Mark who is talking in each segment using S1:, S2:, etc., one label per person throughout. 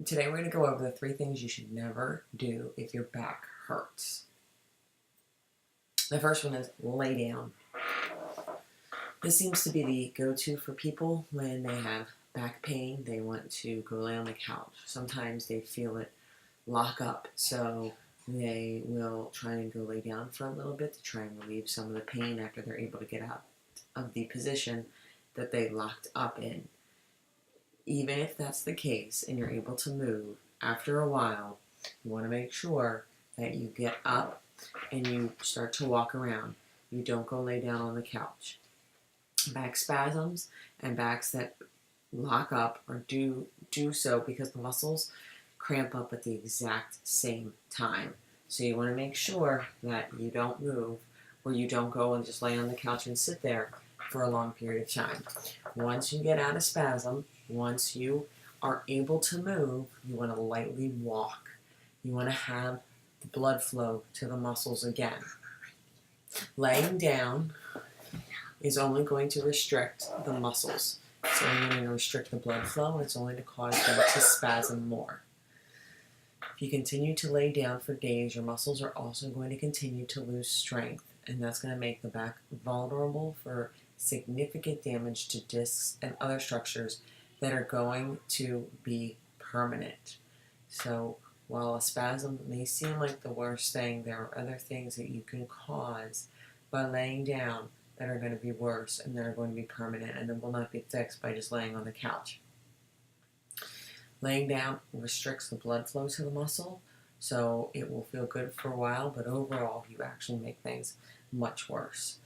S1: Today we're going to go over the 3 things you should never do if your back hurts. The first one is lay down. This seems to be the go-to for people when they have back pain. They want to go lay on the couch. Sometimes they feel it lock up, so they will try and go lay down for a little bit to try and relieve some of the pain after they're able to get out of the position that they locked up in. Even if that's the case and you're able to move, after a while, you want to make sure that you get up and you start to walk around. You don't go lay down on the couch. Back spasms and backs that lock up or do so because the muscles cramp up at the exact same time. So you want to make sure that you don't move or you don't go and just lay on the couch and sit there for a long period of time. Once you get out of spasm, once you are able to move, you want to lightly walk. You want to have the blood flow to the muscles again. Laying down is only going to restrict the muscles. It's only going to restrict the blood flow. It's only to cause them to spasm more. If you continue to lay down for days, your muscles are also going to continue to lose strength, and that's going to make the back vulnerable for significant damage to discs and other structures that are going to be permanent. So while a spasm may seem like the worst thing, there are other things that you can cause by laying down that are going to be worse and that are going to be permanent and that will not be fixed by just laying on the couch. Laying down restricts the blood flow to the muscle, so it will feel good for a while, but overall you actually make things much worse.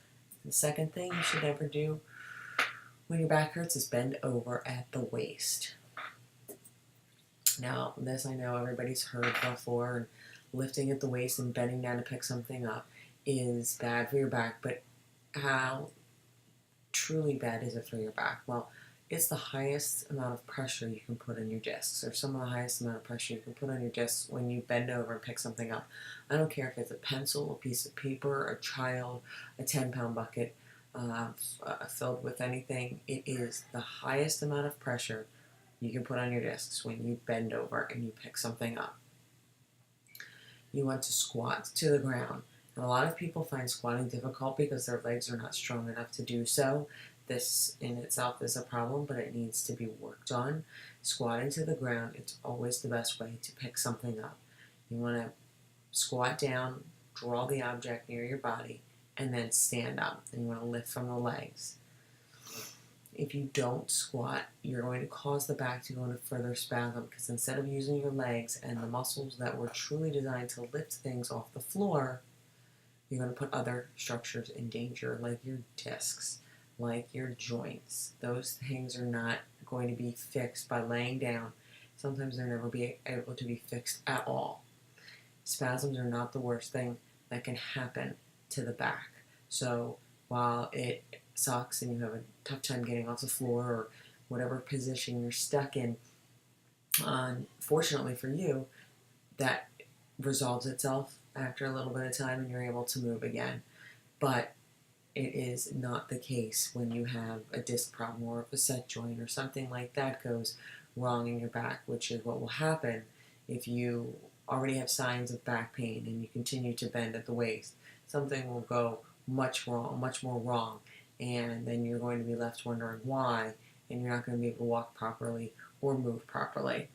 S1: The second thing you should never do when your back hurts is bend over at the waist. Now, this I know everybody's heard before, and lifting at the waist and bending down to pick something up is bad for your back, but how truly bad is it for your back? Well, it's the highest amount of pressure you can put on your discs, or some of the highest amount of pressure you can put on your discs when you bend over and pick something up. I don't care if it's a pencil, a piece of paper, a child, a 10-pound bucket filled with anything. It is the highest amount of pressure you can put on your discs when you bend over and you pick something up. You want to squat to the ground. And a lot of people find squatting difficult because their legs are not strong enough to do so. This in itself is a problem, but it needs to be worked on. Squatting to the ground, it's always the best way to pick something up. You want to squat down, draw the object near your body, and then stand up. And you want to lift from the legs. If you don't squat, you're going to cause the back to go into further spasm because instead of using your legs and the muscles that were truly designed to lift things off the floor, you're going to put other structures in danger, like your discs, like your joints. Those things are not going to be fixed by laying down. Sometimes they're never be able to be fixed at all. Spasms are not the worst thing that can happen to the back. So while it sucks and you have a tough time getting off the floor or whatever position you're stuck in, fortunately for you, that resolves itself after a little bit of time and you're able to move again. But it is not the case when you have a disc problem or a facet joint or something like that goes wrong in your back, which is what will happen if you already have signs of back pain and you continue to bend at the waist. Something will go much more wrong, and then you're going to be left wondering why, and you're not going to be able to walk properly or move properly.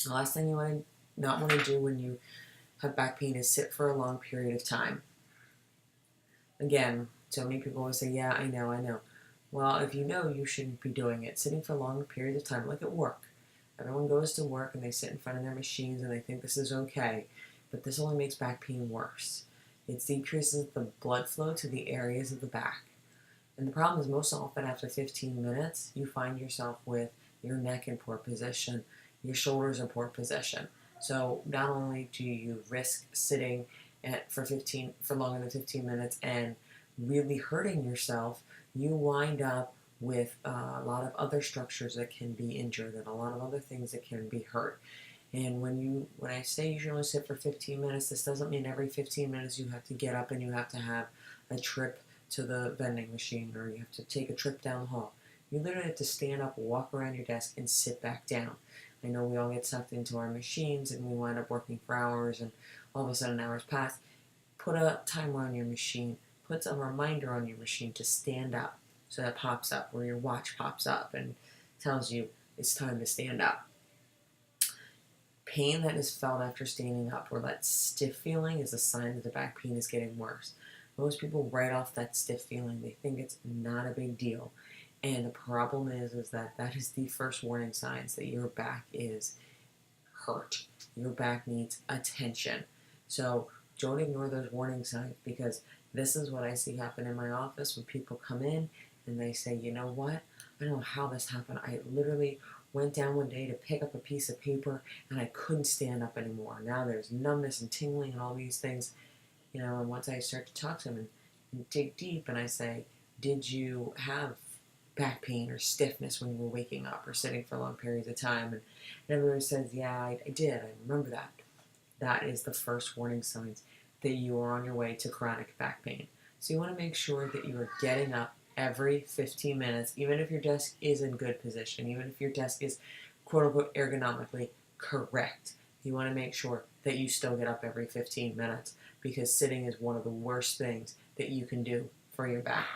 S1: The last thing you not want to do when you have back pain is sit for a long period of time. Again, so many people always say, yeah, I know. Well, if you know, you shouldn't be doing it. Sitting for long periods of time, like at work. Everyone goes to work and they sit in front of their machines and they think this is okay, but this only makes back pain worse. It decreases the blood flow to the areas of the back. And the problem is most often after 15 minutes, you find yourself with your neck in poor position, your shoulders in poor position. So not only do you risk sitting for longer than 15 minutes and really hurting yourself, you wind up with a lot of other structures that can be injured and a lot of other things that can be hurt. And when I say you should only sit for 15 minutes, this doesn't mean every 15 minutes you have to get up and you have to have a trip to the vending machine or you have to take a trip down the hall. You literally have to stand up, walk around your desk, and sit back down. I know we all get sucked into our machines and we wind up working for hours and all of a sudden hours pass. Put a timer on your machine. Put some reminder on your machine to stand up. So that pops up, where your watch pops up and tells you it's time to stand up. Pain that is felt after standing up, or that stiff feeling, is a sign that the back pain is getting worse. Most people write off that stiff feeling. They think it's not a big deal. And the problem is that is the first warning signs that your back is hurt. Your back needs attention. So don't ignore those warning signs, because this is what I see happen in my office when people come in and they say, you know what? I don't know how this happened. I literally went down one day to pick up a piece of paper and I couldn't stand up anymore. Now there's numbness and tingling and all these things, and once I start to talk to them and dig deep and I say, did you have back pain or stiffness when you were waking up or sitting for long periods of time? And everyone says, yeah, I did. I remember that. That is the first warning signs that you are on your way to chronic back pain. So you want to make sure that you are getting up every 15 minutes, even if your desk is in good position, even if your desk is quote-unquote ergonomically correct. You want to make sure that you still get up every 15 minutes, because sitting is one of the worst things that you can do for your back.